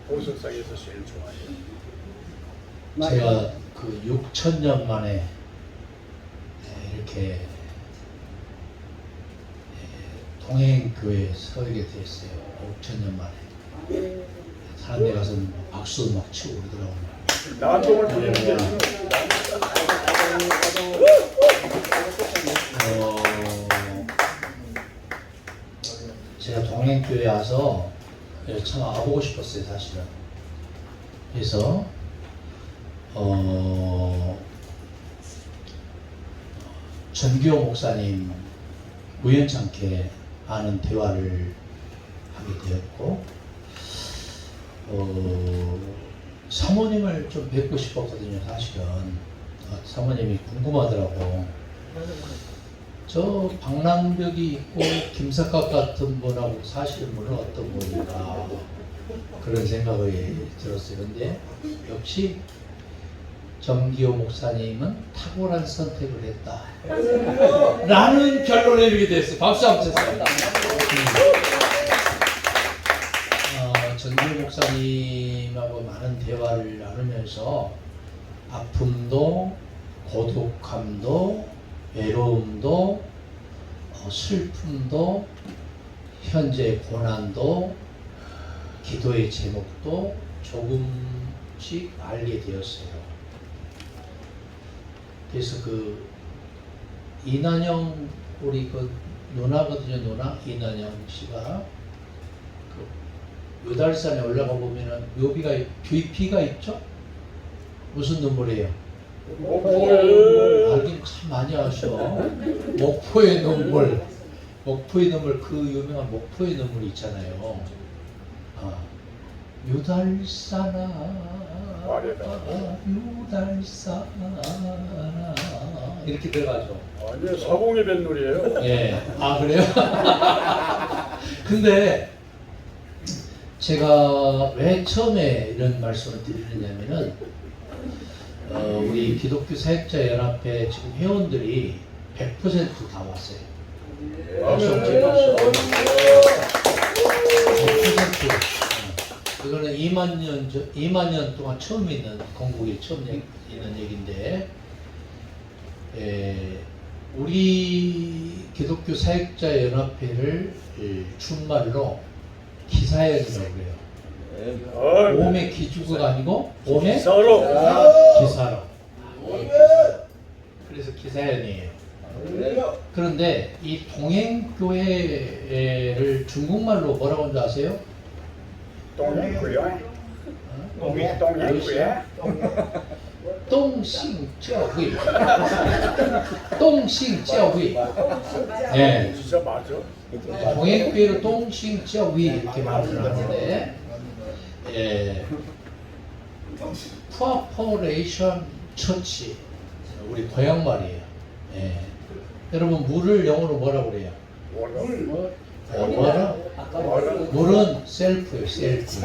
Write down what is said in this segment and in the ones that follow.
보석상에서 제일 좋아해요. 제가 그 6,000년 만에 이렇게 동행교회에 서게 됐어요. 5,000년 만에. 사람 데 가서 박수 막 치고 그러더라고요. 나동을 부리는 게 제가 동행교회에 와서 참 와보고 싶었어요, 사실은. 그래서 전규호 목사님 우연찮게 아는 대화를 하게 되었고, 사모님을 좀 뵙고 싶었거든요, 사실은. 사모님이 궁금하더라고. 저 방랑벽이 있고 김석각 같은 분하고 사실은 물론 어떤 분인가 그런 생각이 들었어요. 근데 역시 정기호 목사님은 탁월한 선택을 했다 라는 결론에 이르게 됐어요. 박수 한번 주세요. 정기호 목사님하고 많은 대화를 나누면서 아픔도 고독함도 외로움도 슬픔도 현재 고난도 기도의 제목도 조금씩 알게 되었어요. 그래서 그 이난영 우리 그 누나거든요. 누나 이난영 씨가 그 요달산에 올라가 보면은 묘비가 뷰피가 있죠? 무슨 눈물이에요? 알긴 참 많이 하셔. 목포의 눈물, 목포의 눈물, 그 유명한 목포의 눈물이 있잖아요. 유달사나 유달사나 이렇게 들어가죠. 아니요, 서공이 뱃놀이에요. 예. 아 그래요? 근데 제가 왜 처음에 이런 말씀을 드리느냐면은 우리 기독교 사역자연합회 지금 회원들이 100% 다 왔어요. 박수 한번 박수. 100%. 이거는 2만 년 동안 처음 있는 건국에 처음 있는 얘기인데, 우리 기독교 사역자연합회를 준말로 기사연이라고 그래요. 오메 기주가 아니고 오메 기사로. 기사로. 그래서 기사연이에요. 그런데 이 동행교회를 중국말로 뭐라고 하는지 아세요? 동행구야. 동행구야. 똥싱쩌휘. 똥싱쩌휘. 예. 진짜 맞아. 동행교회로 똥싱쩌휘 이렇게 말을 하는데, 예. 코퍼레이션 처치, 우리 고향 말이에요. 예. 여러분 물을 영어로 뭐라고 그래요? 뭐라? 물은 셀프예요, 셀프.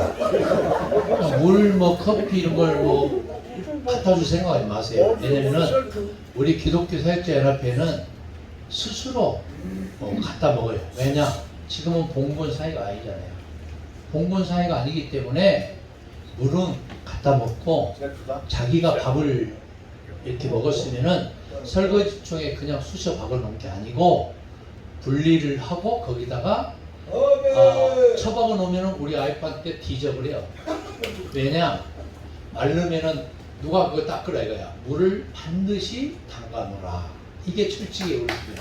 물, 뭐 커피 이런 걸 뭐 갖다 줄 생각하지 마세요. 왜냐면은 우리 기독교 사역자 연합회는 스스로 갖다 먹어요. 왜냐? 지금은 봉건 사회가 아니잖아요. 봉건 사회가 아니기 때문에 물은 갖다 먹고 자기가 밥을 이렇게 먹었으면은 설거지통에 그냥 쑤셔 박아 놓은 게 아니고 분리를 하고 거기다가 처박아 놓으면은 우리 아이한테 뒤져버려요. 왜냐? 마르면은 누가 그거 닦으라 이거야. 물을 반드시 담가 놓으라. 이게 철칙이에요, 우리 집에.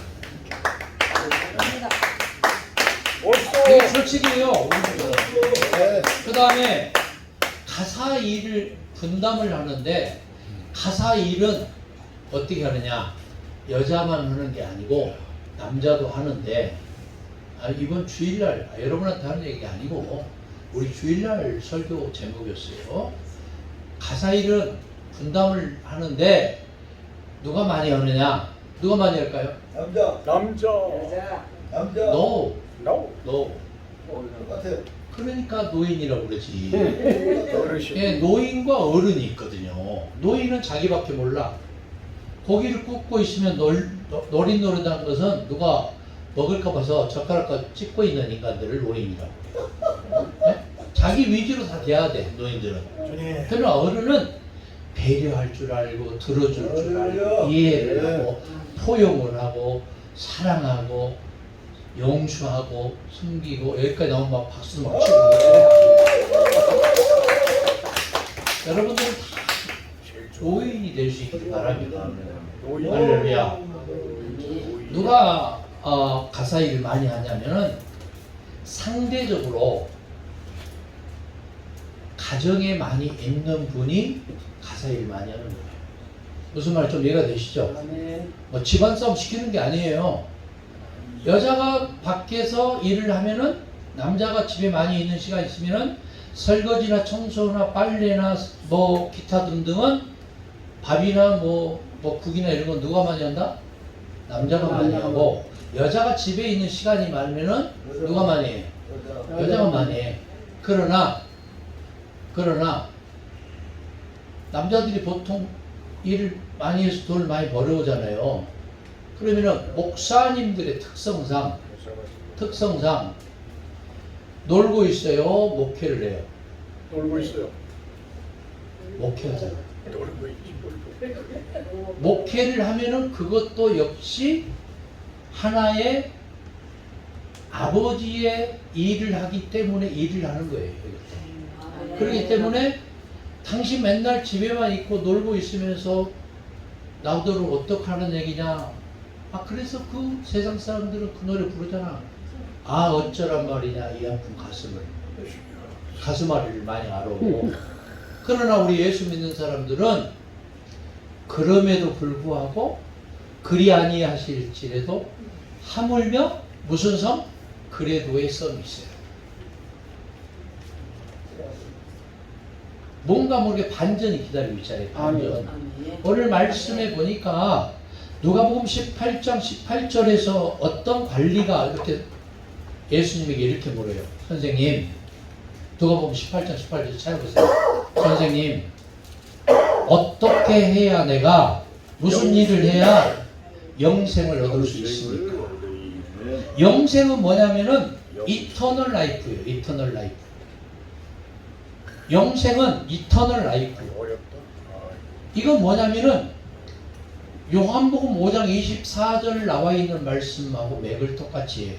이게 철칙이에요. 그 다음에 가사 일을 분담을 하는데, 가사 일은 어떻게 하느냐? 여자만 하는 게 아니고 남자도 하는데, 이번 주일날 여러분한테 하는 얘기 아니고 우리 주일날 설교 제목이었어요. 가사 일은 분담을 하는데 누가 많이 하느냐? 누가 많이 할까요? 남자. No. No. No. 그러니까 노인이라고 그러지. 어르신. 예, 노인과 어른이 있거든요. 노인은 자기밖에 몰라. 고기를 굽고 있으면 노릇노릇한 것은 누가 먹을까 봐서 젓가락과 찍고 있는 인간들을 노인이라고 해요. 네? 자기 위주로 다 돼야 돼, 노인들은. 그러나 어른은 배려할 줄 알고, 들어줄 줄 알고, 이해를 하고, 포용을 하고, 사랑하고, 용서하고, 숨기고, 여기까지 나오면 막 박수 막 치고. 여러분들은 다 노인이 될 수 있길 바랍니다. 할렐루야. 누가 가사 일을 많이 하냐면은 상대적으로 가정에 많이 있는 분이 가사 일을 많이 하는 거예요. 무슨 말 좀 이해가 되시죠? 뭐 집안 싸움 시키는 게 아니에요. 여자가 밖에서 일을 하면은 남자가 집에 많이 있는 시간 있으면은 설거지나 청소나 빨래나 뭐 기타 등등은 밥이나 뭐 국이나 이런 건 누가 많이 한다? 남자가 많이 하고, 여자가 집에 있는 시간이 많으면은 누가 많이 해? 여자가 많이 해. 그러나 남자들이 보통 일을 많이 해서 돈을 많이 벌어오잖아요. 그러면은 목사님들의 특성상 놀고 있어요, 목회를 해요? 놀고 있어요. 목회하잖아요. 놀고 있지. 목회를 하면은 그것도 역시 하나의 아버지의 일을 하기 때문에 일을 하는 거예요. 그렇기 때문에 당신 맨날 집에만 있고 놀고 있으면서 나더러 어떻게 하는 얘기냐. 그래서 그 세상 사람들은 그 노래 부르잖아. 어쩌란 말이냐, 이 아픈 가슴앓이를 많이 알아오고. 그러나 우리 예수 믿는 사람들은 그럼에도 불구하고 그리 아니하실지라도 하물며 무슨 성? 그래도의 썸이 있어요. 뭔가 모르게 반전이 기다리고 있잖아요. 반전. 오늘 말씀에 보니까 누가복음 18장 18절에서 어떤 관리가 이렇게 예수님에게 이렇게 물어요. 선생님, 누가복음 18장 18절 찾아보세요. 선생님, 어떻게 해야 내가 무슨 일을 해야 영생을 얻을 수 있습니까? 영생은 뭐냐면은 이터널 라이프예요. 이터널 라이프. 영생은 이터널 라이프. 이건 뭐냐면은 요한복음 5장 24절 나와 있는 말씀하고 맥을 똑같이 해요.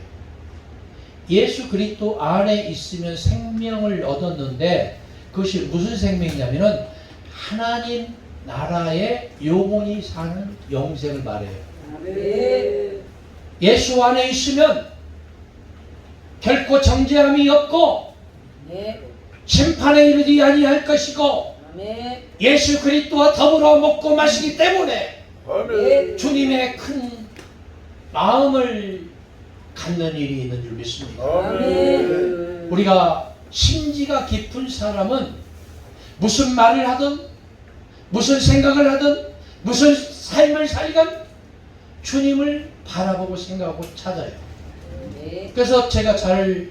예수 그리스도 안에 있으면 생명을 얻었는데 그것이 무슨 생명이냐면은 하나님 나라의 영원히 사는 영생을 말해요. 예수 안에 있으면 결코 정죄함이 없고 심판에 이르지 아니할 것이고 예수 그리스도와 더불어 먹고 마시기 때문에 주님의 큰 마음을 갖는 일이 있는 줄 믿습니다. 우리가 심지가 깊은 사람은 무슨 말을 하든 무슨 생각을 하든 무슨 삶을 살건 주님을 바라보고 생각하고 찾아요. 그래서 제가 잘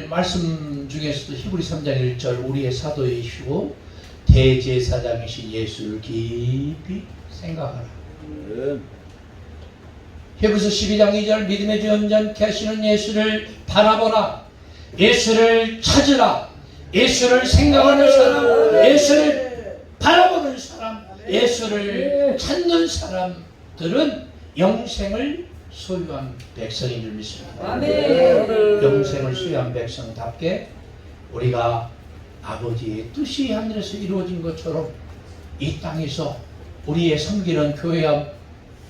말씀 중에서도 히브리 3장 1절 우리의 사도이시고 대제사장이신 예수를 깊이 생각하라. 히브리서 12장 2절 믿음의 주 온전케 하시는 예수를 바라보라. 예수를 찾으라. 예수를 생각하는 사람, 예수를 바라보는 사람, 예수를 찾는 사람들은 영생을 소유한 백성인 줄 믿습니다. 영생을 소유한 백성답게 우리가 아버지의 뜻이 하늘에서 이루어진 것처럼 이 땅에서 우리의 섬기는 교회와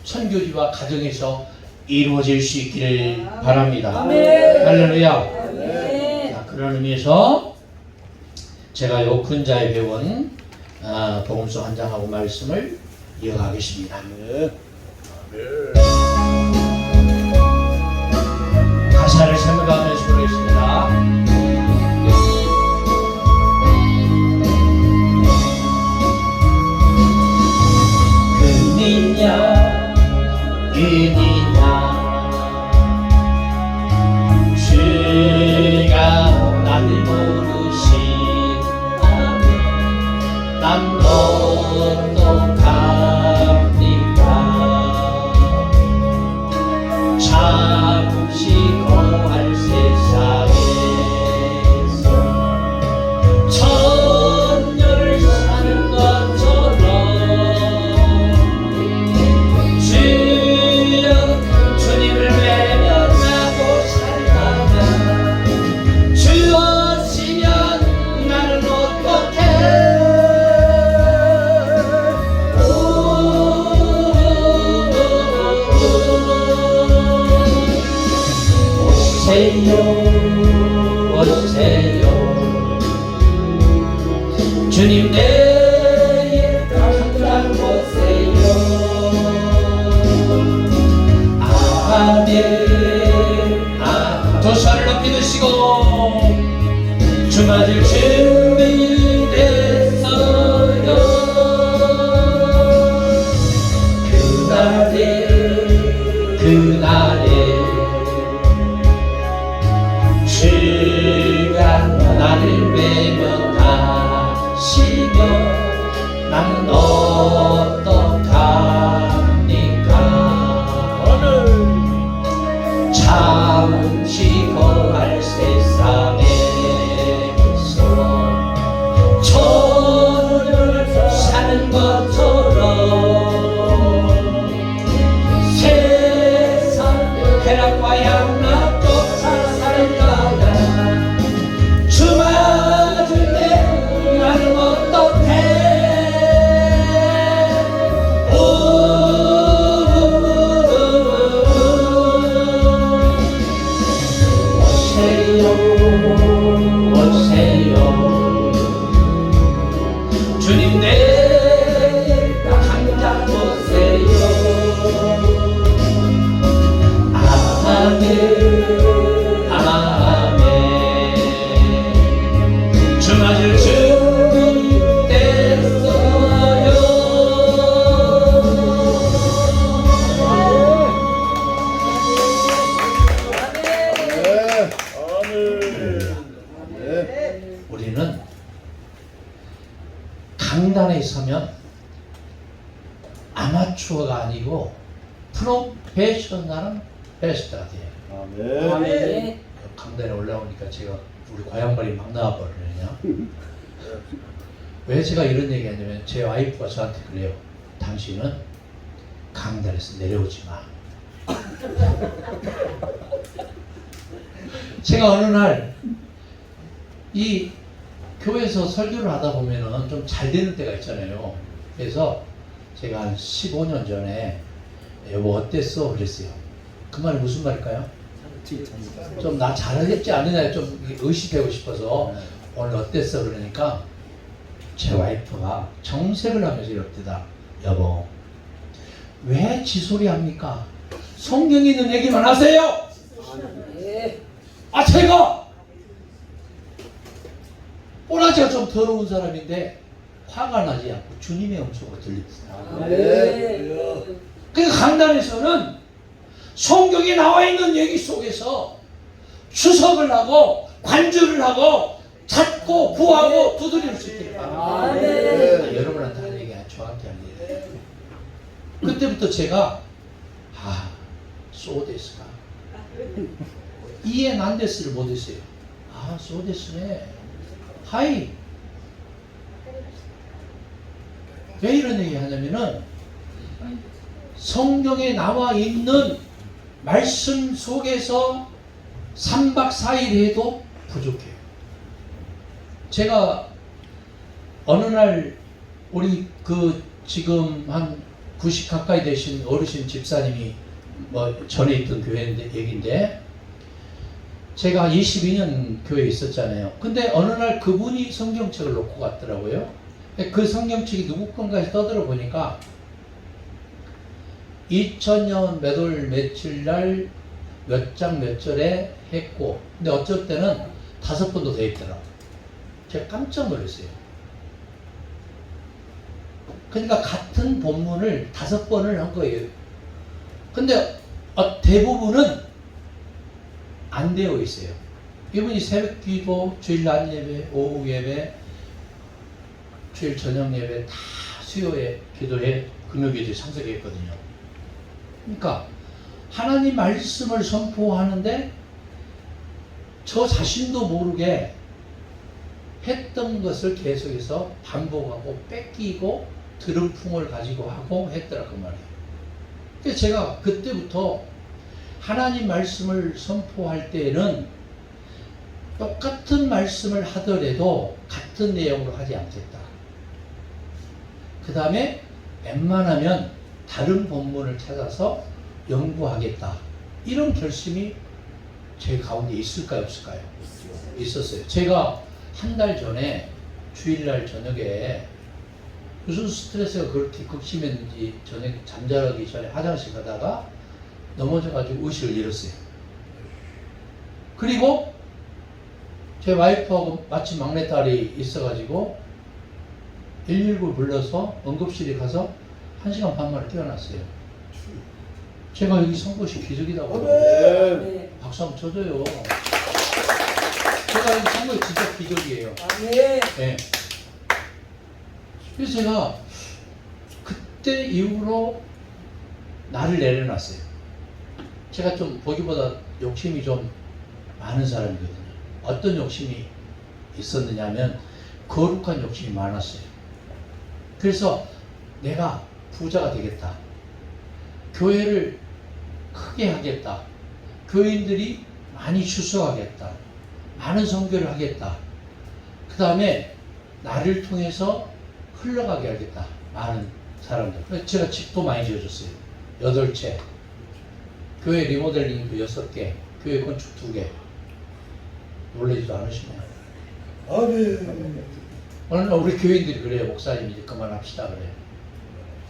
선교지와 가정에서 이루어질 수 있기를 바랍니다. 할렐루야. 자, 그런 의미에서 제가 요 근자에 배운 복음서 한 장하고 말씀을 이어가겠습니다. 가사를 생각하면서 부르겠습니다. 은이냐 은이냐 주가 나를 모르시다면 난 어떡합니까? 잠시 고할 새 오세요. 주님 내일 당장 오세요. 아멘. 두 손을 높이 드시고 주 맞을 준비됐어요. 그날에 주가 나를 매며 가시면 나는 어떡합니까? 잠시 거할 세상에서 천을 사는 것처럼 세상 쾌락과 양락 쫓아 살아가야 주 맞을 때 나는 어떡해? 오세요. 주님 내일 당장 오세요. 아멘 아멘. 주 맞을 준비됐어요. 우리는 강단에 서면 아마추어가 아니고 프로페셔널한 베스트가 돼요. 아멘. 강단에 올라오니까 제가 우리 과양발이 막 나와버리냐. 왜 제가 이런 얘기 하냐면 제 와이프가 저한테 그래요. 당신은 강단에서 내려오지 마. 제가 어느 날 이 교회에서 설교를 하다 보면은 좀 잘 되는 때가 있잖아요. 그래서 제가 한 15년 전에 여보 어땠어? 그랬어요. 그 말이 무슨 말일까요? 좀 나 잘하겠지 않느냐 좀 의식하고 싶어서 오늘 어땠어? 그러니까 제 와이프가 정색을 하면서 이렇대다. 여보 왜 지소리 합니까? 성경에 있는 얘기만 하세요. 아 제가 꼬라지가 좀 더러운 사람인데 화가 나지 않고 주님의 음성으로 들립니다. 그러니까 강단에서는 성경에 나와 있는 얘기 속에서 추석을 하고 관주를 하고 찾고 구하고 두드릴 수 있기를 바랍니다. 여러분한테 할 얘기가 저한테 할 얘기예요. 그때부터 제가 소데스가 이해 난데스를 못했어요. 소데스네. 하이. 왜 이런 얘기 하냐면은 성경에 나와 있는 말씀 속에서 3박 4일 해도 부족해요. 제가 어느 날 우리 지금 한 90 가까이 되신 어르신 집사님이 전에 있던 교회인데 얘긴데 제가 22년 교회에 있었잖아요. 근데 어느 날 그분이 성경책을 놓고 갔더라고요. 그 성경책이 누구 건가 떠들어 보니까 2000년 몇 월 며칠 날 몇 장 몇 절에 했고 근데 어쩔 때는 5번도 돼 있더라고요. 제가 깜짝 놀랐어요. 그러니까 같은 본문을 5번을 한 거예요. 근데 대부분은 안 되어 있어요. 이분이 새벽 기도, 주일 낮 예배, 오후 예배, 주일 저녁 예배 다 수요에 기도해 금요 기도에 참석했거든요. 그러니까 하나님 말씀을 선포하는데 저 자신도 모르게 했던 것을 계속해서 반복하고 뺏기고 드럼풍을 가지고 하고 했더라 그 말이에요. 그래서 제가 그때부터 하나님 말씀을 선포할 때에는 똑같은 말씀을 하더라도 같은 내용으로 하지 않겠다. 그 다음에 웬만하면 다른 본문을 찾아서 연구하겠다. 이런 결심이 제 가운데 있을까요, 없을까요? 있었어요. 제가 한 달 전에 주일날 저녁에 무슨 스트레스가 그렇게 극심했는지 저녁에 잠자기 전에 화장실 가다가 넘어져가지고 의식을 잃었어요. 그리고 제 와이프하고 마침 막내딸이 있어가지고 119 불러서 응급실에 가서 1시간 반 만에 깨어났어요. 제가 여기 선 것이 기적이라고. 네. 박수 한번 쳐줘요. 제가 여기 선 것이 진짜 기적이에요. 네. 네. 그래서 제가 그때 이후로 나를 내려놨어요. 제가 좀 보기보다 욕심이 좀 많은 사람이거든요. 어떤 욕심이 있었느냐 하면 거룩한 욕심이 많았어요. 그래서 내가 부자가 되겠다. 교회를 크게 하겠다. 교인들이 많이 출석하겠다. 많은 선교를 하겠다. 그 다음에 나를 통해서 흘러가게 하겠다. 많은 사람들. 그래서 제가 집도 많이 지어줬어요. 8채. 교회 리모델링도 6개. 교회 건축 2개. 놀라지도 않으시네요. 어느 날 우리 교인들이 그래요. 목사님 이제 그만합시다 그래요.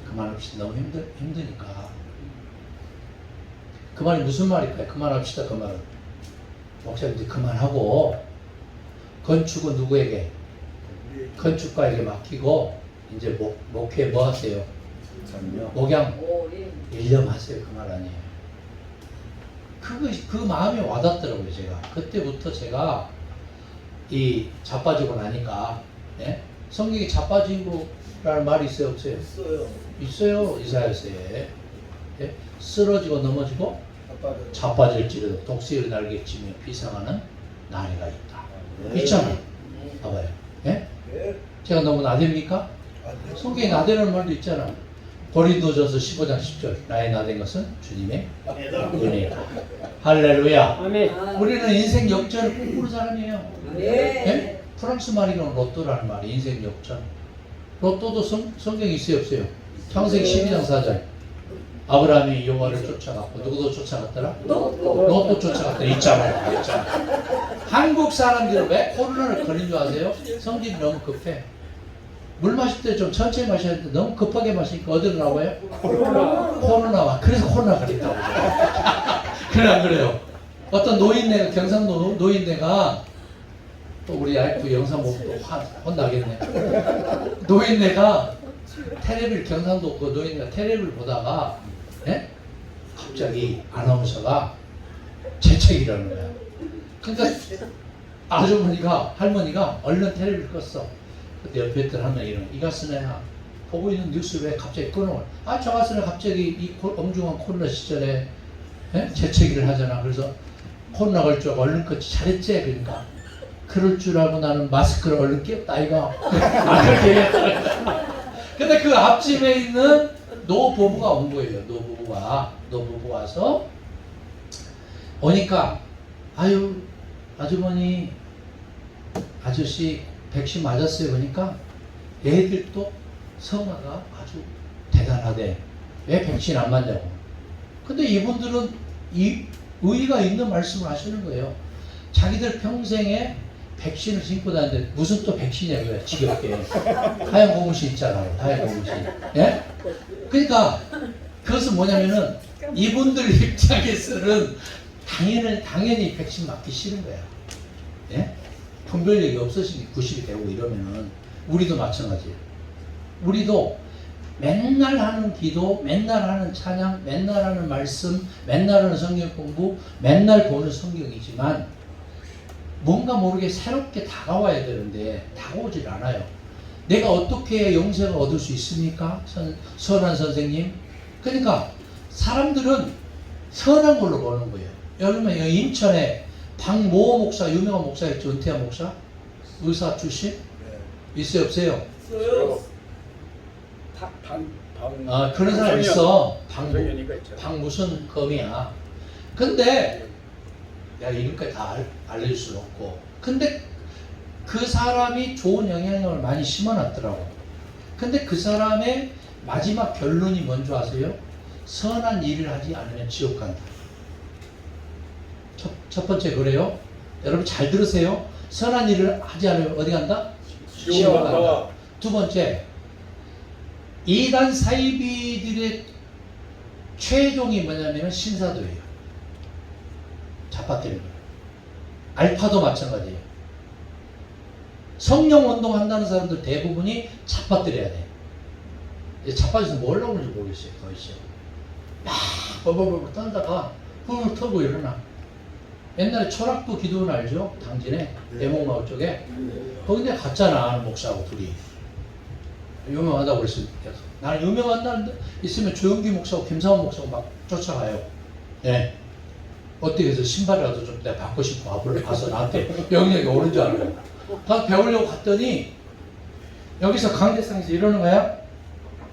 그만합시다. 너무 힘드니까. 그 말이 무슨 말일까요? 그만합시다 그 말은. 목사님 이제 그만하고 건축은 누구에게? 건축가에게 맡기고 이제 목회 뭐 하세요? 목양 일념하세요. 그 말 아니에요. 그 마음이 와닿더라고요. 제가 그때부터 제가 이 자빠지고 나니까 예? 성경에 자빠지고라는 말이 있어요 없어요? 있어요. 이사야서에 예? 쓰러지고 넘어지고 자빠질지라도 독수리의 날개 치며 비상하는 나이가 있다. 있잖아요. 봐봐요. 예? 제가 너무 나댑니까? 성경에 나대라는 말도 있잖아. 고린도전서 15장 10절 나의 나댄 것은 주님의 은혜다. 할렐루야. 아멘. 우리는 인생 역전을 꿈꾸는 사람이에요. 네. 예? 프랑스 말이로는 로또라는 말이 인생 역전. 로또도 성경에 있어요 없어요? 창세기 12장 4절 아브라함이 여호와를 쫓아갔고 누구도 쫓아갔더라? 로또 쫓아갔더라. 있잖아요. 한국 사람들은 왜 코로나를 걸린 줄 아세요? 성질이 너무 급해. 물 마실 때 좀 천천히 마셔야 되는데 너무 급하게 마시니까 어디로 나와요? 코로나와. 그래서 코로나 걸린다고. 그래 안 그래요? 어떤 노인네가 경상도 노인네가 또 우리 아이프 영상 보고 또 혼나겠네. 노인네가 테레비를 경상도 그 노인네가 테레비를 보다가 예? 갑자기 아나운서가 재채기라는 거야. 그러니까 아주머니가 할머니가 얼른 테레비를 껐어. 그때 옆에 있던 할머니 이러면 이가스네야 보고 있는 뉴스 왜 갑자기 끊어? 저 가스네 갑자기 이 엄중한 코로나 시절에 예? 재채기를 하잖아. 그래서 코로나 걸 줄 알고 얼른 껐지. 잘했지? 그러니까 그럴 줄 알고 나는 마스크를 얼른 끼웠다 이거. 그렇게 얘기했다. 근데 그 앞집에 있는 노부부가 온 거예요. 노부부가 와서 오니까 아유 아주머니 아저씨 백신 맞았어요. 그러니까 애들도 성화가 아주 대단하대. 왜 백신 안 맞냐고. 근데 이분들은 이 의의가 있는 말씀을 하시는 거예요. 자기들 평생에 백신을 신고 다니는데 무슨 또 백신이야 그래 지겹게. 하얀 고무신 있잖아요. 하얀 고무신. 예? 그러니까 그것은 뭐냐면은 이분들 입장에서는 당연히 백신 맞기 싫은 거야. 예? 분별력이 없으시니 90이 되고 이러면은 우리도 마찬가지예요. 우리도 맨날 하는 기도, 맨날 하는 찬양, 맨날 하는 말씀, 맨날 하는 성경 공부, 맨날 보는 성경이지만 뭔가 모르게 새롭게 다가와야 되는데 다가오질 않아요. 내가 어떻게 영생을 얻을 수 있습니까? 선한 선생님. 그러니까 사람들은 선한 걸로 보는 거예요. 여러분 인천에 박모 목사, 유명한 목사 있죠. 은퇴한 목사? 의사 출신? 있어요 없어요? 그런 사람 있어. 박 무슨 검이야. 근데 내가 이름까지 다 알려줄 수는 없고. 근데 그 사람이 좋은 영향력을 많이 심어놨더라고. 근데 그 사람의 마지막 결론이 뭔지 아세요? 선한 일을 하지 않으면 지옥 간다. 첫 첫 번째 그래요. 여러분 잘 들으세요. 선한 일을 하지 않으면 어디 간다? 지옥 간다. 두 번째, 이단 사이비들의 최종이 뭐냐면 신사도예요. 자빠뜨리는 거예요. 알파도 마찬가지예요. 성령 운동한다는 사람들 대부분이 자빠뜨려야 돼. 자빠져서 뭘 하려고 하는지 모르겠어요. 더 있어요. 막 버버버 떨다가 훌 털고 일어나. 옛날에 철학도 기도원 알죠? 당진에 대목마을 쪽에 거기 내가 갔잖아. 아는 목사하고 둘이 유명하다고 그랬어요. 나는 유명하다는데 있으면 조영기 목사하고 김상원 목사하고 막 쫓아가요. 네. 어떻게 해서 신발이라도 좀 내가 받고 싶어. 앞으로 가서 나한테 영역이 오는 줄 알아요. 다 배우려고 갔더니 여기서 강대상에서 이러는 거야.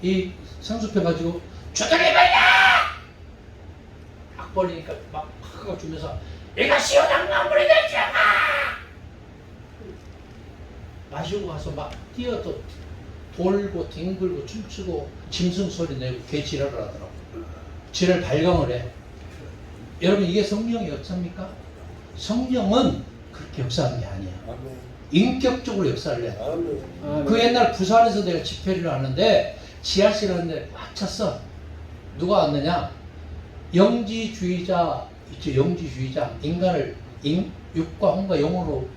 이 상수표 가지고 주둥이 벌려! 막 벌리니까 막 하고 주면서 이것이 요당나물이 될지어다! 마시고 가서 막 뛰어도 돌고 뒹굴고 춤추고 짐승 소리 내고 개 지랄을 하더라고. 지랄 발광을 해. 여러분 이게 성령의 역사입니까? 성령은 그렇게 역사하는 게 아니야. 인격적으로 역사를 해. 그 옛날 부산에서 내가 집회를 하는데 지하실 하는데 꽉 찼어. 누가 왔느냐? 영지주의자 있죠. 영지주의자. 인간을 육과 혼과 영으로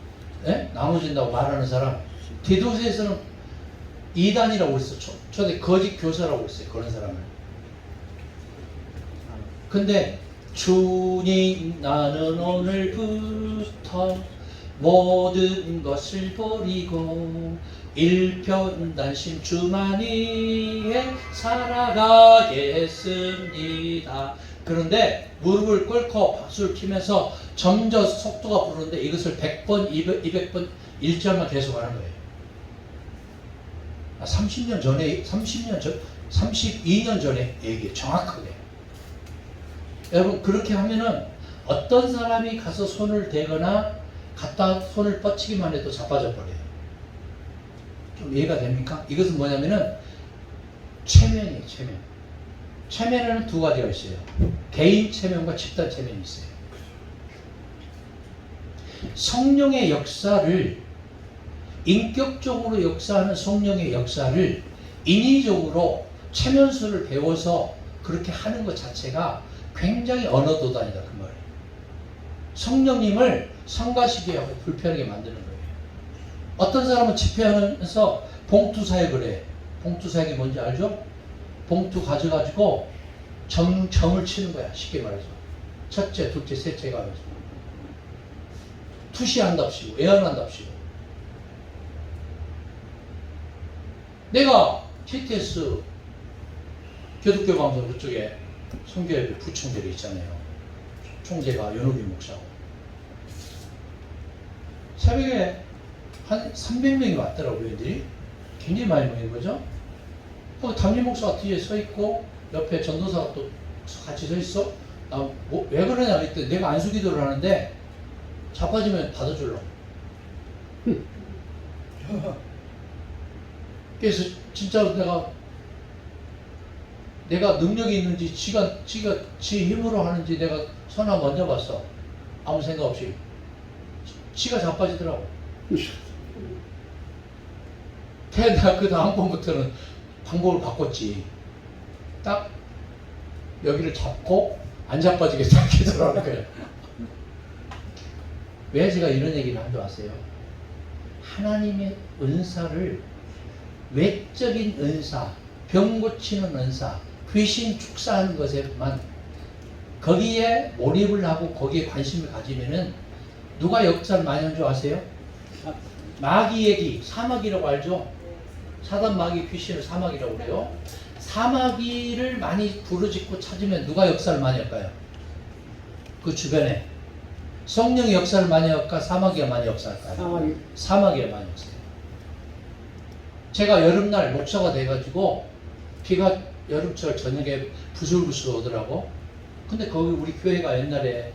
나눠진다고 말하는 사람. 디도스에서는 이단이라고 그랬어. 초대 거짓 교사라고 그랬어요. 그런 사람을. 근데 주님 나는 오늘부터 모든 것을 버리고 일편단심 주만이 살아가겠습니다. 그런데 무릎을 꿇고 박수를 치면서 점점 속도가 부르는데 이것을 100번, 200번 1절만 계속 하는 거예요. 30년 전에 32년 전에 얘기해 정확하게. 여러분 그렇게 하면은 어떤 사람이 가서 손을 대거나 갖다 손을 뻗치기만 해도 자빠져 버려요. 좀 이해가 됩니까? 이것은 뭐냐면은 체면이에요. 체면. 체면에는 두 가지가 있어요. 개인 체면과 집단 체면이 있어요. 성령의 역사를 인격적으로 역사하는 성령의 역사를 인위적으로 체면수를 배워서 그렇게 하는 것 자체가 굉장히 언어도단이다 그 말이에요. 성령님을 성가시게 하고 불편하게 만드는 거예요. 어떤 사람은 집회하면서 봉투 사역을 해. 봉투 사역이 뭔지 알죠? 봉투 가져가지고 점을 치는 거야. 쉽게 말해서. 첫째, 둘째, 셋째 가면서. 투시한답시고 애언한답시고. 내가 TTS 기독교 방송 그쪽에 선교회비 부총재로 있잖아요. 총재가 연호기 목사고. 새벽에 한 300명이 왔더라고요, 애들이. 굉장히 많이 모인 거죠. 담임 목사가 뒤에 서 있고, 옆에 전도사가 또 같이 서 있어. 왜 그러냐 그랬더니 내가 안수기도를 하는데, 자빠지면 받아주려고. 그래서 진짜로 내가 능력이 있는지 지가 지 힘으로 하는지 내가 손 한번 얹어봤어. 아무 생각 없이. 지가 자빠지더라고. 내가 그 다음번부터는 방법을 바꿨지. 딱 여기를 잡고 안 자빠지게 딱 하더라는 거예요. 왜 제가 이런 얘기를 한 줄 아세요? 하나님의 은사를 외적인 은사, 병 고치는 은사, 귀신 축사하는 것에만 거기에 몰입을 하고 거기에 관심을 가지면은 누가 역사를 많이 한 줄 아세요? 마귀 얘기, 사마귀라고 알죠? 사단 마귀 귀신을 사마귀라고 그래요. 사마귀를 많이 부르짖고 찾으면 누가 역사를 많이 할까요? 그 주변에 성령의 역사를 많이 할까? 사마귀가 많이 역사할까요? 사마귀가 많이 역사해요. 제가 여름날 목사가 돼가지고 비가 여름철 저녁에 부슬부슬 오더라고. 근데 거기 우리 교회가 옛날에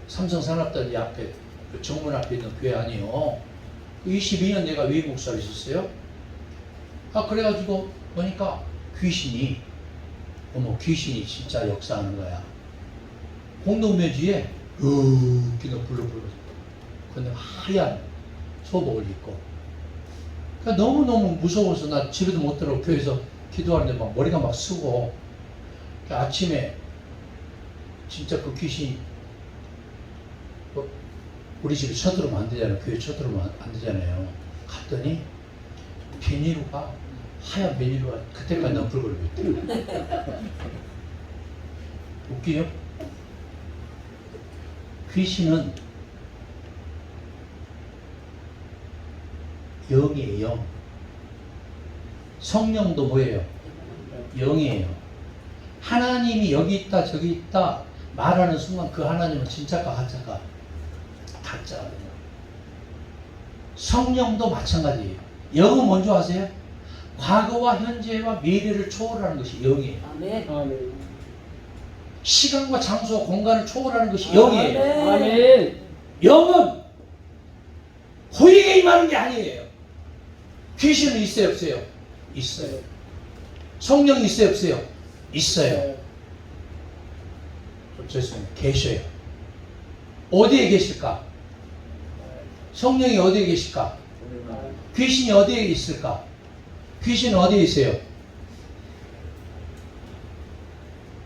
삼성산업단지 앞에 그 정문 앞에 있는 교회 아니에요. 22년 내가 위임 목사로 있었어요. 그래가지고 보니까 귀신이 진짜 역사하는 거야. 공동묘지에 웃기는 불러불러. 근데 하얀 소복을 입고. 그러니까 너무너무 무서워서 나 집에도 못 들어가고 교회에서 기도하는데 막 머리가 막 쓰고. 그러니까 아침에 진짜 그 귀신이 우리 집에 쳐들어오면 안 되잖아요. 교회 쳐들어오면 안 되잖아요. 갔더니 비닐루가 하얀 비닐루가 그때까지 난 불거리고 있더라고요. 웃기죠? 귀신은 영이에요. 영. 성령도 뭐예요? 영이에요. 하나님이 여기 있다 저기 있다 말하는 순간 그 하나님은 진짜가 가짜가 가짜거든요. 성령도 마찬가지예요. 영은 뭔지 아세요? 과거와 현재와 미래를 초월하는 것이 영이에요. 아멘. 아멘. 시간과 장소, 공간을 초월하는 것이 영이에요. 아멘. 영은 호의에 임하는 게 아니에요. 귀신은 있어요, 없어요? 있어요. 성령이 있어요, 없어요? 있어요. 죄송해요. 계셔요. 어디에 계실까? 성령이 어디에 계실까? 귀신이 어디에 있을까? 귀신은 어디에 있어요?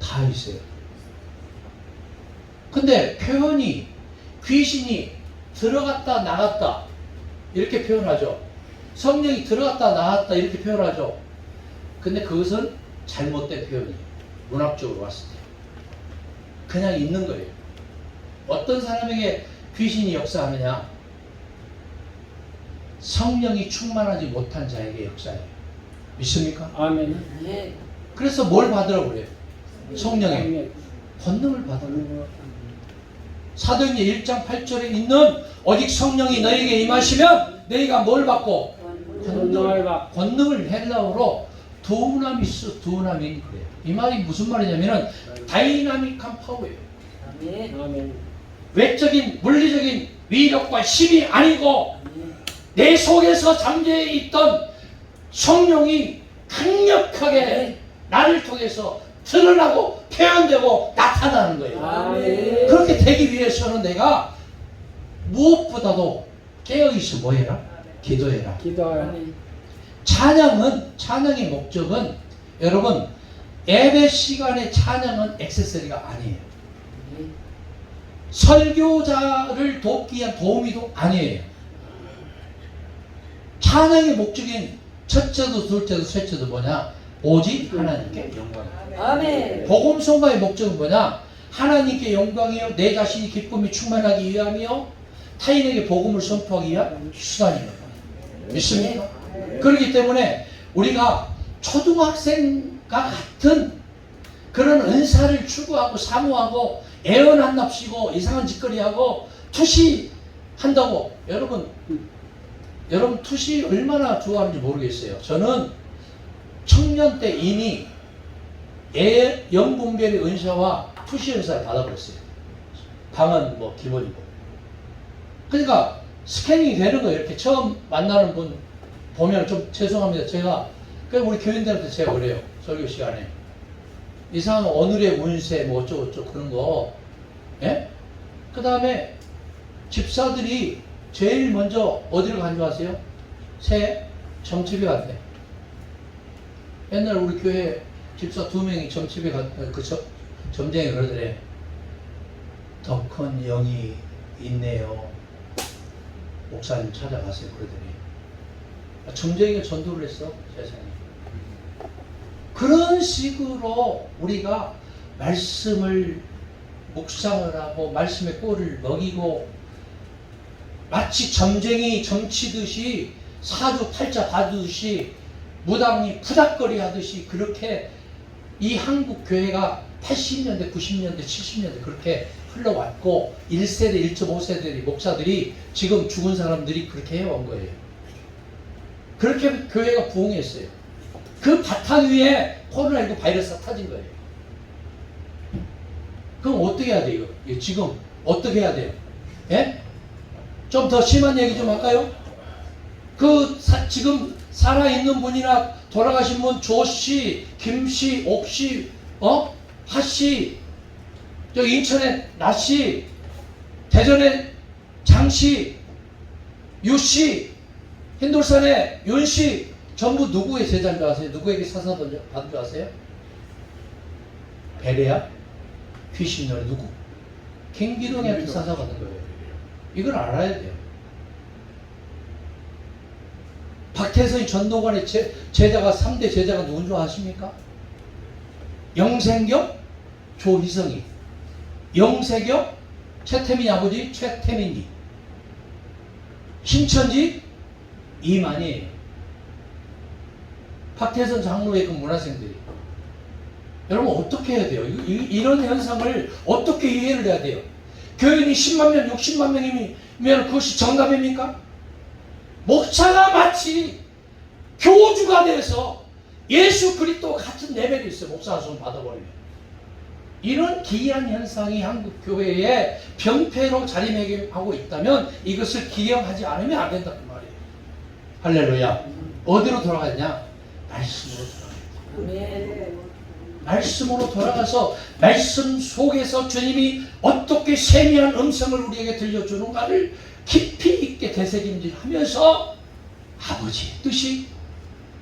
다 있어요. 근데 표현이 귀신이 들어갔다 나갔다 이렇게 표현하죠. 성령이 들어갔다 나갔다 이렇게 표현하죠. 근데 그것은 잘못된 표현이에요. 문학적으로 봤을 때. 그냥 있는 거예요. 어떤 사람에게 귀신이 역사하느냐? 성령이 충만하지 못한 자에게 역사해요. 믿습니까? 아멘. 네. 그래서 뭘 받으라고 그래요? 성령의 아멘. 권능을 받으라고. 사도행전 1장 8절에 있는 오직 성령이 너에게 임하시면 너희가 뭘 받고? 권능을 받고. 권능을 헬라어로 두나미스 두나민 그래요. 이 말이 무슨 말이냐면은 다이나믹한 파워예요. 아멘. 아멘. 외적인 물리적인 위력과 힘이 아니고 내 속에서 잠재해 있던 성령이 강력하게 나를 통해서 드러나고 표현되고 나타나는 거예요. 아멘. 그렇게 되기 위해서는 내가 무엇보다도 깨어있어 뭐해라? 기도해라. 기도하라. 아멘. 찬양의 목적은 여러분 예배 시간의 찬양은 액세서리가 아니에요. 설교자를 돕기 위한 도우미도 아니에요. 찬양의 목적인 첫째도 둘째도 셋째도 뭐냐? 오직 하나님께 영광이에요. 아멘. 복음성가의 목적은 뭐냐? 하나님께 영광이요 내 자신이 기쁨이 충만하기 위함이요 타인에게 복음을 선포하기 위한 수단이에요. 믿습니까? 그렇기 때문에 우리가 초등학생과 같은 그런 은사를 추구하고 사모하고 애원한납시고 이상한 짓거리하고 투시한다고 여러분 투시 얼마나 좋아하는지 모르겠어요. 저는 청년 때 이미 영분별의 은사와 투시 은사를 받아버렸어요. 방은 뭐 기본이고. 그러니까 스캐닝이 되는 거예요. 이렇게 처음 만나는 분 보면 좀 죄송합니다. 제가 그냥 우리 교인들한테 제가 그래요. 설교 시간에 이상한 오늘의 운세 뭐 어쩌고저쩌고 그런 거. 예? 그 다음에 집사들이 제일 먼저 어디를 간주하세요? 새해 점집에 간대. 옛날 우리 교회 집사 2명이 점집에 점쟁이 그러더래. 더 큰 영이 있네요. 목사님 찾아가세요. 그러더니 점쟁이가 전도를 했어. 세상에. 그런 식으로 우리가 말씀을 묵상을 하고 말씀의 꼴을 먹이고 마치 점쟁이 점치듯이 사주 팔자 봐두듯이 무당이 푸닥거리 하듯이 그렇게 이 한국 교회가 80년대, 90년대, 70년대 그렇게 흘러왔고 1세대, 1.5세대 목사들이 지금 죽은 사람들이 그렇게 해온 거예요. 그렇게 교회가 부흥했어요. 그 바탕 위에 코로나19 바이러스가 터진 거예요. 그럼 어떻게 해야 돼요? 지금 어떻게 해야 돼요? 예? 좀 더 심한 얘기 좀 할까요? 지금 살아있는 분이나 돌아가신 분 조씨, 김씨, 옥씨, 하씨, 저 인천의 나씨 대전의 장씨, 유씨, 흰돌산의 윤씨 전부 누구의 제자인 줄 아세요? 누구에게 사사 받은 줄 아세요? 베레아? 귀신녀의 누구? 김기동한테 사사 받은 거예요. 이걸 알아야 돼요. 박태선이 전도관의 제자가 3대 제자가 누군 줄 아십니까? 영생경, 조희성이, 영세경, 최태민이 아버지 최태민이, 신천지 이만희예요. 박태선 장로의 그 문화생들이. 여러분 어떻게 해야 돼요? 이런 현상을 어떻게 이해를 해야 돼요? 교인이 10만 명, 60만 명이면 그것이 정답입니까? 목사가 마치 교주가 돼서 예수 그리스도 같은 레벨이 있어요. 목사 손 받아버리면. 이런 기이한 현상이 한국 교회에 병폐로 자리매김하고 있다면 이것을 기억하지 않으면 안 된다는 말이에요. 할렐루야. 어디로 돌아갔냐? 말씀으로 돌아갔다. 말씀으로 돌아가서 말씀 속에서 주님이 어떻게 세미한 음성을 우리에게 들려주는가를 깊이 있게 되새김질하면서 아버지의 뜻이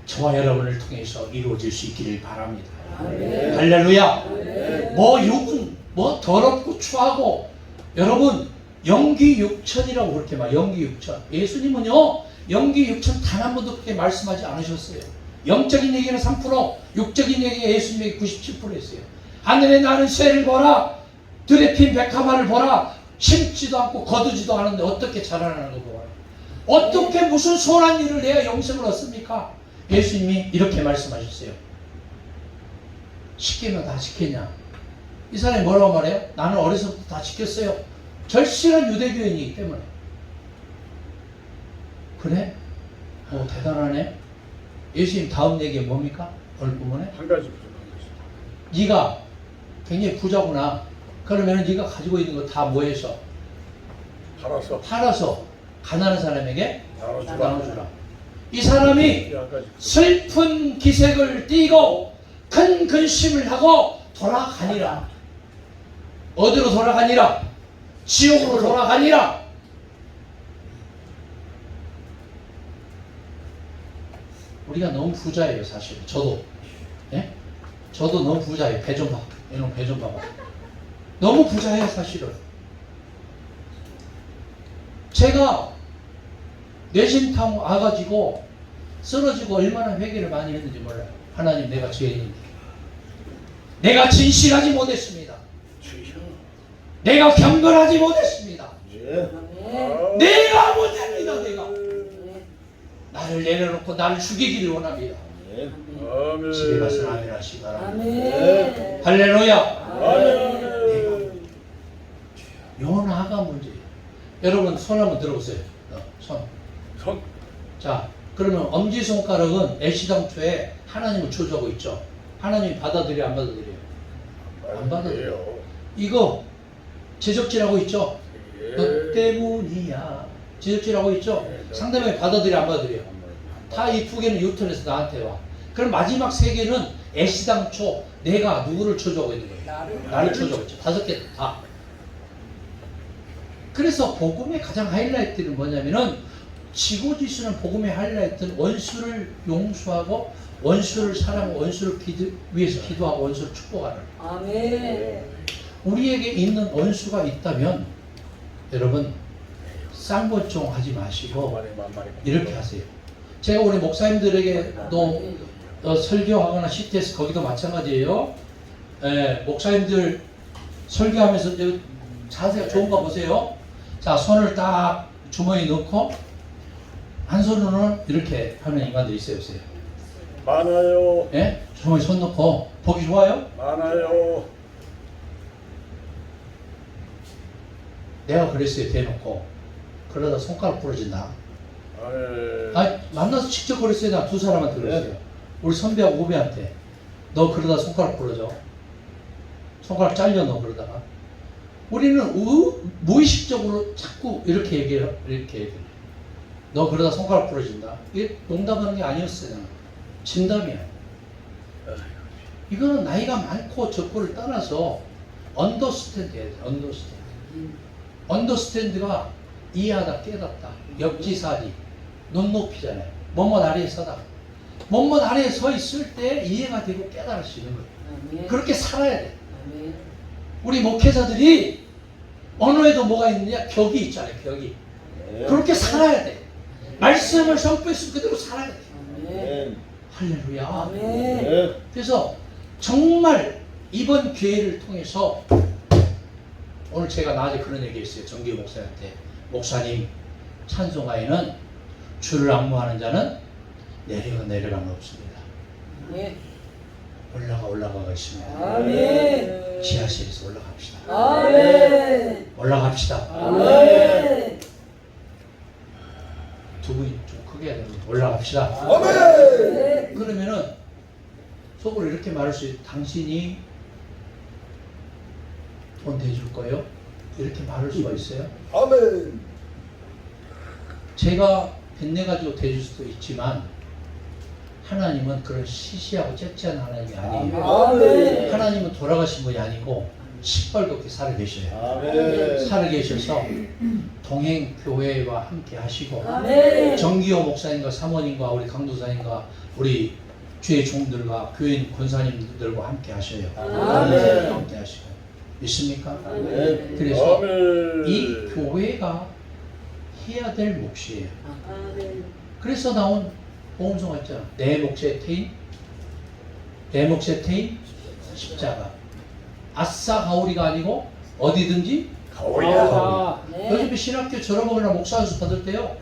저와 여러분을 통해서 이루어질 수 있기를 바랍니다. 아멘. 할렐루야. 아멘. 뭐 육은 뭐 더럽고 추하고 여러분 영기 육천이라고 그렇게 말. 영기 육천. 예수님은요 영기 육천 단 한 번도 그렇게 말씀하지 않으셨어요. 영적인 얘기는 3%, 육적인 얘기가 예수님에게 97% 했어요. 하늘에 나는 새를 보라, 들에 핀 백합화를 보라. 심지도 않고 거두지도 않은데 어떻게 자라나는 거 보아요. 어떻게 무슨 선한 일을 해야 영생을 얻습니까? 예수님이 이렇게 말씀하셨어요. 10계명 다 지켰냐? 이 사람이 뭐라고 말해요? 나는 어려서부터 다 지켰어요. 절실한 유대교인이기 때문에. 그래? 대단하네. 예수님 다음 얘기가 뭡니까? 오늘 부분에? 한 가지 네가 굉장히 부자구나. 그러면 네가 가지고 있는 거 다 뭐해서? 팔아서 가난한 사람에게 나눠주라. 이 사람이 슬픈 기색을 띠고 큰 근심을 하고 돌아가니라. 어디로 돌아가니라? 지옥으로 돌아가니라. 우리가 너무 부자예요, 사실. 저도. 예? 저도 너무 부자예요. 배 좀 봐. 이런 배 좀 봐봐. 너무 부자예요, 사실은. 제가 뇌진탕 와가지고 쓰러지고 얼마나 회개를 많이 했는지 몰라요. 하나님, 내가 죄인인데. 내가 진실하지 못했습니다. 내가 경건하지 못했습니다. 내가 못합니다, 내가. 나를 내려놓고 나를 죽이기를 원합니다. 아멘. 집에 가서 아멘 하시기 바랍니다. 아멘. 할렐루야. 아멘. 요나가 문제예요. 여러분 손 한번 들어보세요. 손. 자, 그러면 엄지손가락은 애시당초에 하나님을 초조하고 있죠. 하나님이 받아들여 안 받아들여요? 안 받아들여요. 이거 제적질하고 있죠. 너 때문이야. 제적질하고 있죠. 상대방이 받아들여 안 받아들여요? 다 이 두 개는 유턴해서 나한테 와. 그럼 마지막 세 개는 애시당초 내가 누구를 초조하고 있는 거예요? 나를 초조하고 있죠. 5개 다. 그래서 복음의 가장 하이라이트는 뭐냐면은 지고지수는 복음의 하이라이트는 원수를 용서하고 원수를 사랑하고 원수를 위해서 기도하고 원수를 축복하는. 아멘. 우리에게 있는 원수가 있다면 여러분 쌍권총 하지 마시고 이렇게 하세요. 제가 우리 목사님들에게도 설교하거나 CTS 거기도 마찬가지예요. 목사님들 설교하면서 자세가 좋은 거 보세요. 자, 손을 딱 주머니에 넣고 한 손으로는 이렇게 하는 인간들이 있어요. 없어요? 많아요. 예? 주머니 손 넣고 보기 좋아요? 많아요. 내가 그랬어요. 대놓고. 그러다 손가락 부러진다. 아멘. 만나서 직접 그랬어요. 나 두 사람한테 그랬어요. 우리 선배하고 후배한테. 너 그러다 손가락 부러져. 손가락 잘려 너 그러다가. 우리는 무의식적으로 자꾸 이렇게 얘기해요. 너 그러다 손가락 부러진다. 이게 농담하는 게 아니었어요. 나는. 진담이야. 이거는 나이가 많고 적고를 떠나서 언더스탠드 해야 돼. 언더스탠드. 언더스탠드가 이해하다, 깨닫다, 역지사지, 눈높이잖아요. 뭐뭐 아래에 서다. 뭐뭐 아래에 서 있을 때 이해가 되고 깨달을 수 있는 거예요. 아멘. 그렇게 살아야 돼. 아멘. 우리 목회자들이 언어에도 뭐가 있느냐? 격이 있잖아요. 격이. 그렇게 살아야 돼. 말씀을 선포했으면 그대로 살아야 돼. 아멘. 할렐루야. 아멘. 그래서 정말 이번 기회를 통해서 오늘 제가 낮에 그런 얘기했어요. 정기호 목사한테. 목사님, 찬송가에는 주를 앙모하는 자는 내려가는 없습니다. 아멘. 올라가 있습니다. 아멘. 지하실에서 올라갑시다. 아멘. 올라갑시다. 아멘. 두 분이 좀 크게 해야 됩니다. 올라갑시다. 아멘. 그러면은 속으로 이렇게 말할 수 있어요. 당신이 돈 대줄 거예요? 이렇게 말할 수가 있어요. 아멘. 제가 빚내가지고 대줄 수도 있지만 하나님은 그런 시시하고 째째한 하나님이 아니에요. 아멘. 하나님은 돌아가신 분이 아니고 시뻘겋게 살아계셔요. 아멘. 살아계셔서 동행교회와 함께 하시고 아멘. 정기호 목사님과 사모님과 우리 강도사님과 우리 주의 종들과 교인 권사님들과 함께 하셔요. 아멘. 함께 하시고 믿습니까? 아멘. 그래서 아멘. 이 교회가 해야 될 몫이에요. 아멘. 그래서 나온 복음서가 있잖아. 내 몫의 태인, 내 몫의 태인 십자가. 아싸 가오리가 아니고 어디든지 가오리야. 아, 네. 요즘에 신학교 졸업하거나 목사연수 받을 때요.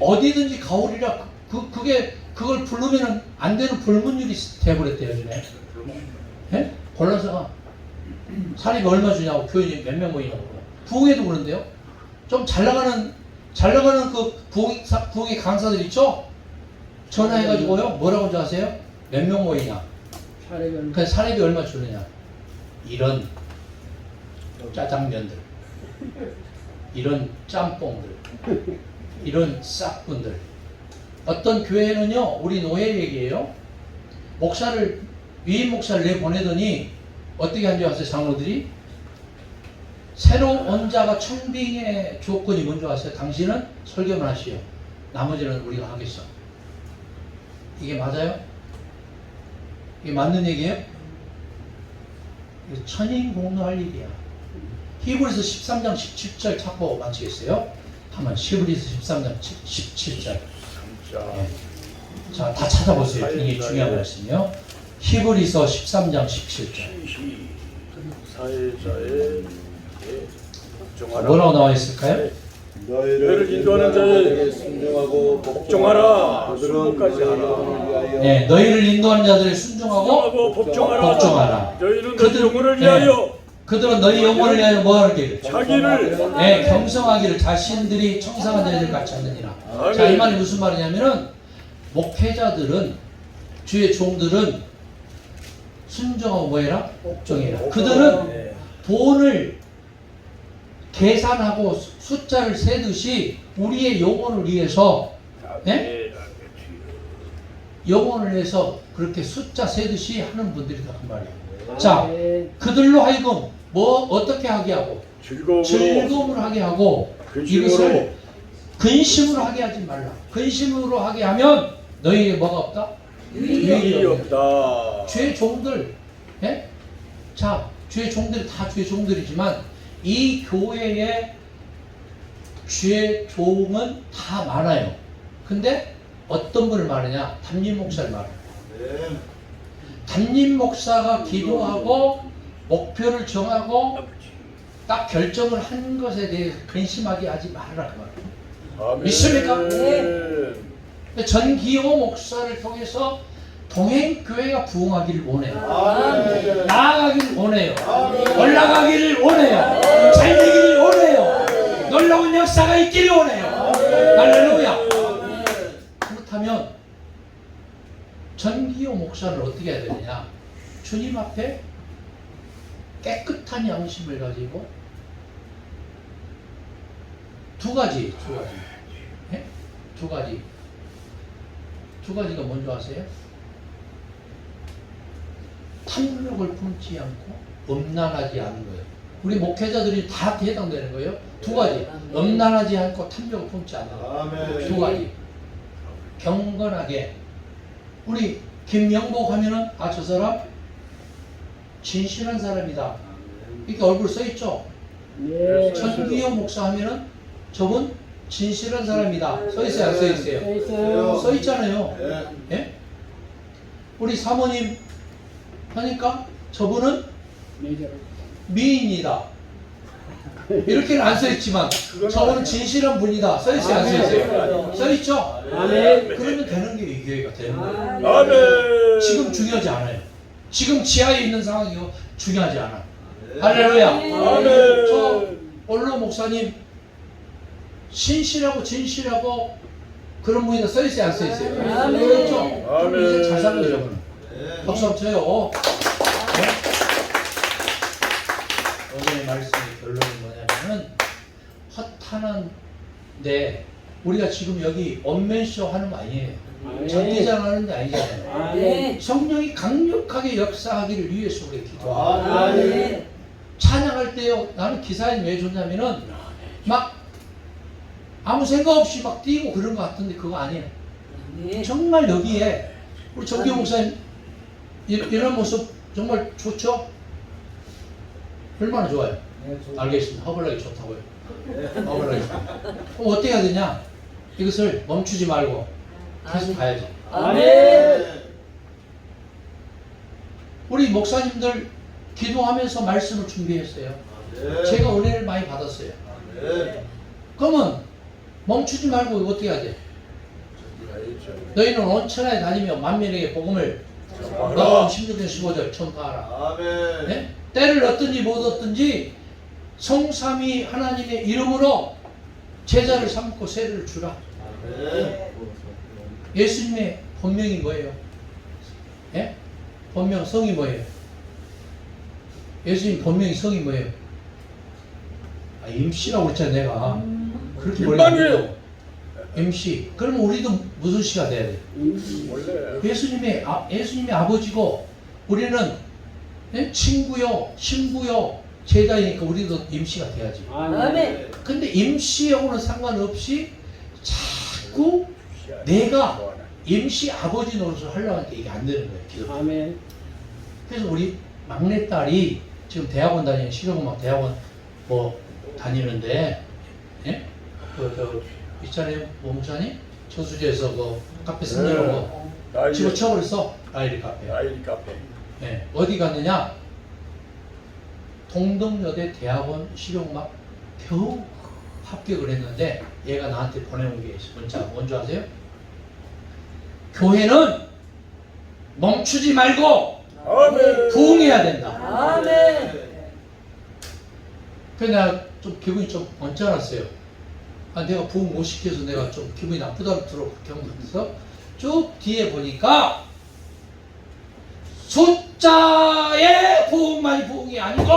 어디든지 가오리라 그걸 부르면 안 되는 불문율이 돼버렸대요 요즘에. 예? 골라서가 사립이 얼마 주냐고 교인이 몇 명 모이냐고. 부흥회도 그런데요. 좀 잘 나가는 그 부흥회 강사들 있죠? 전화해가지고요. 뭐라고 줄 아세요? 몇 명 모이냐? 그 사립이 얼마 주느냐? 이런 짜장면들, 이런 짬뽕들, 이런 싹분들. 어떤 교회는요, 우리 노예 얘기예요. 위임 목사를 내보내더니 어떻게 한 줄 아세요, 장로들이? 새로 온 자가 청빙의 조건이 뭔지 아세요? 당신은 설교만 하시오. 나머지는 우리가 하겠어. 이게 맞아요? 이게 맞는 얘기예요? 천인공노할 일이야. 히브리서 13장 17절 찾고 마치겠어요. 한번 히브리서 13장 17절. 자, 다 찾아보세요. 굉장히 중요한 말씀이요. 히브리서 13장 17절. 사회자의 복종하라. 뭐라고 나와 있을까요? 너희를 인도하는 자에게 순종하고 복종하라. 순종까지 하라. 네, 너희를 인도하는 자들에 순종하고 복종하라. 너희는 너희 영혼을 위하여 그들은 너희 영혼을 위하여 뭐하기를? 자기를 네, 경성하기를 자신들이 청상한 자들 같이 하느니라. 자, 이 말이 무슨 말이냐면은 목회자들은 주의 종들은 순종하고 뭐해라? 복종해라. 그들은 돈을 계산하고 숫자를 세듯이 우리의 영혼을 위해서 영혼을 위해서 그렇게 숫자 세듯이 하는 분들이다 그 말이에요. 자, 그들로 하여금 뭐 어떻게 하게 하고 즐거움으로 하게 하고 이것을 근심으로 하게 하지 말라. 근심으로 하게 하면 너희에게 뭐가 없다? 유익이 없다. 주의 종들, 예? 자, 주의 종들이 다 주의 종들이지만 이 교회에 주의 종은 다 많아요. 근데 어떤 분을 말하냐? 담임 목사를 말해요. 담임 목사가 기도하고 목표를 정하고 딱 결정을 한 것에 대해 근심하게 하지 말아라 그 말이에요. 믿습니까? 네. 전기호 목사를 통해서 동행교회가 부흥하기를 원해요. 아멘. 나아가기를 원해요. 아멘. 올라가기를 원해요. 잘 되기를 원해요. 놀라운 역사가 있기를 원해요. 할렐루야. 그렇다면 전기호 목사를 어떻게 해야 되느냐? 주님 앞에 깨끗한 양심을 가지고 두 가지. 네? 두 가지가 뭔지 아세요? 탐욕을 품지 않고 음란하지 않은 거예요. 우리 목회자들이 다 해당되는 거예요. 두 가지. 음란하지 않고 탐욕을 품지 않는 두 가지. 경건하게. 우리 김영복 하면은 아, 저 사람 진실한 사람이다. 이렇게 얼굴 써 있죠. 네. 천기호 목사 하면은 저분 진실한 사람이다. 써 있어요, 안 써 있어요? 써 있어요. 써 있잖아요. 네. 예? 우리 사모님 하니까 저분은 미인이다. 이렇게는 안 써 있지만 저분은 진실한 분이다. 써 있어요, 안 써 있어요? 써 있죠? 아멘. 그러면 되는 게 이 교회가 되는 거예요. 아멘. 지금 중요하지 않아요. 지금 지하에 있는 상황이 중요하지 않아. 할렐루야. 아멘. 저 원로 목사님 신실하고 진실하고 그런 분이다. 써 있어요, 안 써 있어요? 아멘. 그렇죠? 아멘. 그럼 이제 잘 사는 거죠. 그럼. 박수 한번 쳐요. 네? 오늘의 말씀의 결론이 뭐냐면은 허탄한데 우리가 지금 여기 언맨쇼 하는 거 아니에요. 장기장 하는 게 아니잖아요. 아멘. 성령이 강력하게 역사하기를 위해서 우리 기도하고 아멘. 찬양할 때요. 나는 기사님 왜 좋냐면은 막 아무 생각 없이 막 뛰고 그런 것 같은데 그거 아니에요. 아멘. 정말 여기에 우리 정규 목사님 이런 모습 정말 좋죠? 얼마나 좋아요? 알겠습니다. 허벌나게 좋다고요. 허벌나게 좋다. 그럼 어떻게 해야 되냐? 이것을 멈추지 말고 계속 가야죠. 아멘. 우리 목사님들 기도하면서 말씀을 준비했어요. 제가 은혜를 많이 받았어요. 그러면 멈추지 말고 어떻게 해야 돼? 너희는 온 천하에 다니며 만민에게 복음을 너가 16절 15절 전파하라. 네? 때를 얻든지 못 얻든지 성삼위 하나님의 이름으로 제자를 삼고 세례를 주라. 예수님의 본명이 뭐예요? 예? 본명 성이 뭐예요? 예수님 본명이 성이 뭐예요? 아, 임씨라고 그랬잖아 내가. 그렇게 일반이에요. 임씨. 그러면 우리도 무슨 씨가 돼야 돼? 원래 예수님의 아버지고 우리는 예? 친구요, 신부요, 제자이니까 우리도 임씨가 돼야지. 아멘. 근데 임씨하고는 상관없이 자꾸 내가 임씨 아버지 노릇을 하려고 하니까 이게 안 되는 거예요. 기도. 아멘. 그래서 우리 막내딸이 지금 대학원 다니는 실용음악 대학원 뭐 다니는데, 예? 있잖아요, 뭐 목사님? 저수지에서 그 카페 승리하는 거 집어쳐버렸어. 아이리 카페. 아이리 카페. 네, 어디 갔느냐? 동덕여대 대학원 실용음악 겨우 합격을 했는데 얘가 나한테 보내온 게 있어. 문자 뭔지 아세요? 교회는 멈추지 말고 아멘. 부흥해야 된다. 아멘. 그래서 내가 좀 기분이 좀 언짢았어요. 아, 내가 부흥 못 시켜서 내가 좀 기분이 나쁘다고 그렇게 한 것 같아서 쭉 뒤에 보니까 숫자의 부흥만이 부흥이 아니고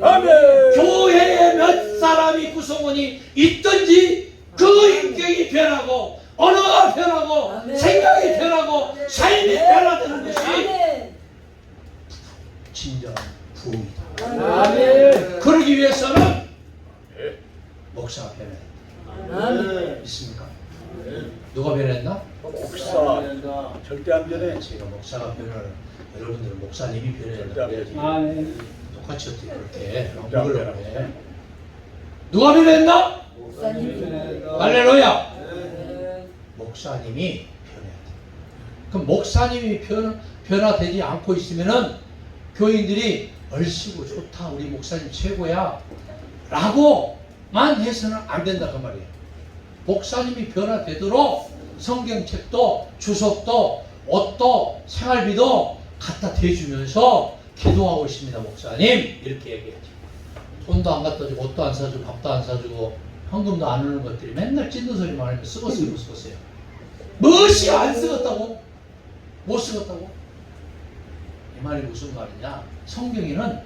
아멘. 교회에 몇 사람이 구성원이 있든지 그 인격이 변하고 언어가 변하고 아멘. 생각이 변하고 삶이 변화되는 것이 아멘. 진정한 부흥이다. 아멘. 그러기 위해서는 예. 목사가 변해야 된다. 아멘. 믿습니까? 누가 변했나? 목사 절대 안 변해. 제가 목사가 변하는 여러분들은 목사님이 변해야 절대 된다. 안 변해. 아멘. 똑같이 어떻게 그렇게 절대 안 먹으려고 변해. 해. 누가 변했나? 목사님. 할렐루야. 네. 목사님이 변해야 돼. 그럼 목사님이 변화되지 않고 있으면은 교인들이 얼씨구 좋다 우리 목사님 최고야 라고만 해서는 안 된다 그 말이에요. 목사님이 변화되도록 성경책도 주석도 옷도 생활비도 갖다 대주면서 기도하고 있습니다. 목사님 이렇게 얘기하지. 돈도 안 갖다 주고 옷도 안 사주고 밥도 안 사주고 현금도 안 오는 것들이 맨날 찐득 소리만 하면 쓰겄어요. 무엇이 안 쓰겄다고? 못 쓰겄다고? 이 말이 무슨 말이냐? 성경에는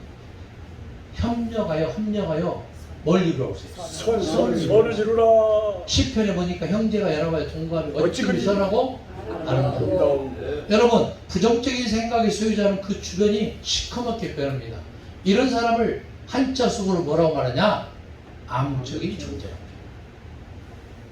협력하여 뭘 이루라고 써요? 손을 지르라. 시편에 보니까 형제가 여러분의 동감이 어찌 어찌 그리 미선하고 아름다워. 아름다운. 여러분 부정적인 생각의 소유자는 그 주변이 시커멓게 변합니다. 이런 사람을 한자 속으로 뭐라고 말하냐? 암적인 존재라고.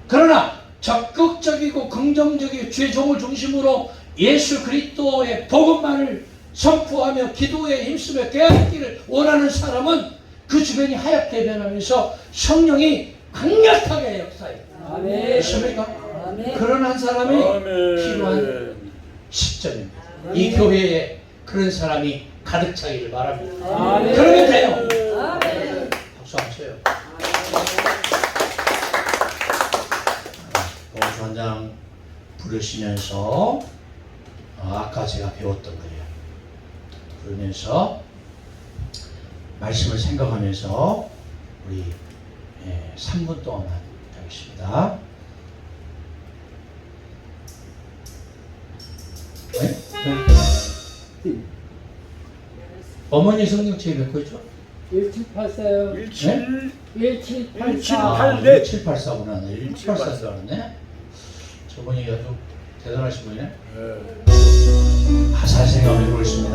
그러나 적극적이고 긍정적이고 주의 종을 중심으로 예수 그리스도의 복음만을 선포하며 기도에 힘쓰며 깨닫기를 원하는 사람은 그 주변이 하얗게 변하면서 성령이 강력하게 역사해요. 아멘. 그렇습니까? 아멘. 그런 한 사람이 필요한 아멘. 시점입니다. 이 교회에 그런 사람이 가득 차기를 바랍니다. 아멘. 그러면 돼요. 아멘. 박수 한번 쳐요. 봉수 한 장 부르시면서 아까 제가 배웠던 거예요. 부르면서 말씀을 생각하면서 우리 3분 동안 하겠습니다. 네? 어머니 성경책이 몇 거죠? 1784요. 17 1784. 1784구나. 1784네. 저분이 아주 대단하신 분이네. 가사 생각해 보겠습니다.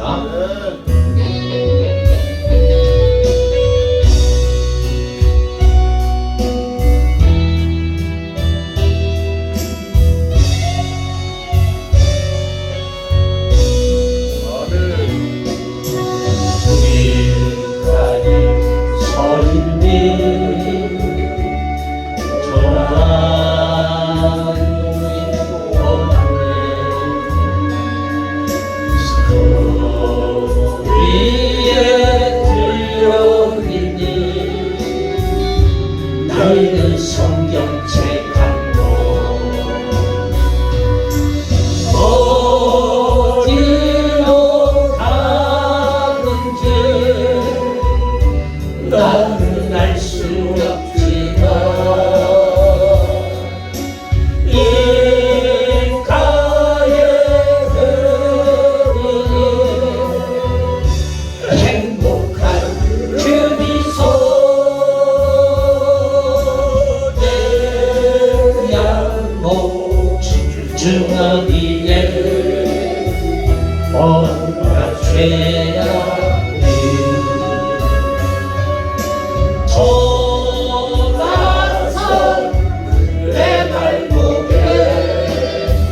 낡은 성경책 한권 어디로 가는지 나는 알 수 없지만 입가에 흐르는 행복한 그 미소 주머니에 온갖 죄악이 돌아서 내 발목에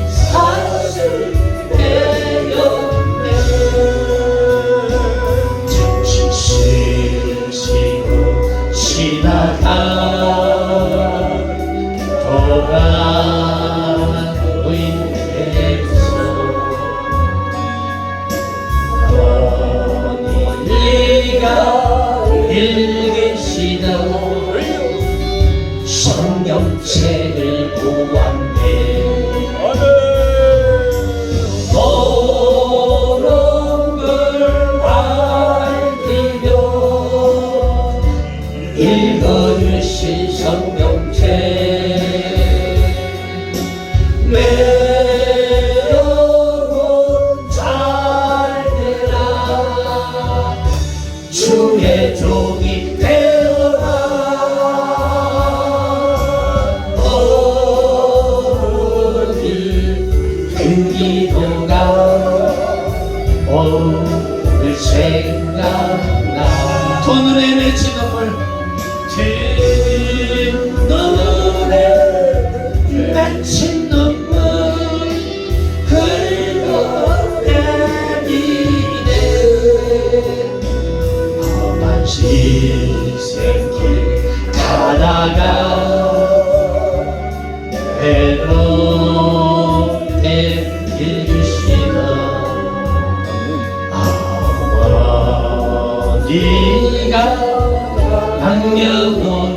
사슬 내렸네. 잠시 쉬시고 지나가 읽으시던 성경책을 보았네. 모든 걸 알기며 읽어주신 성경책 외로운 잘되라 주의 종이 되어라. 어디 그 기도가 오늘 생각나. 두 눈에 맺힌 눈물 두 눈에 맺힌 눈물 흘러내리네. 인생길 가다가 외롭게 읽으시던 아버지가 남겨놓은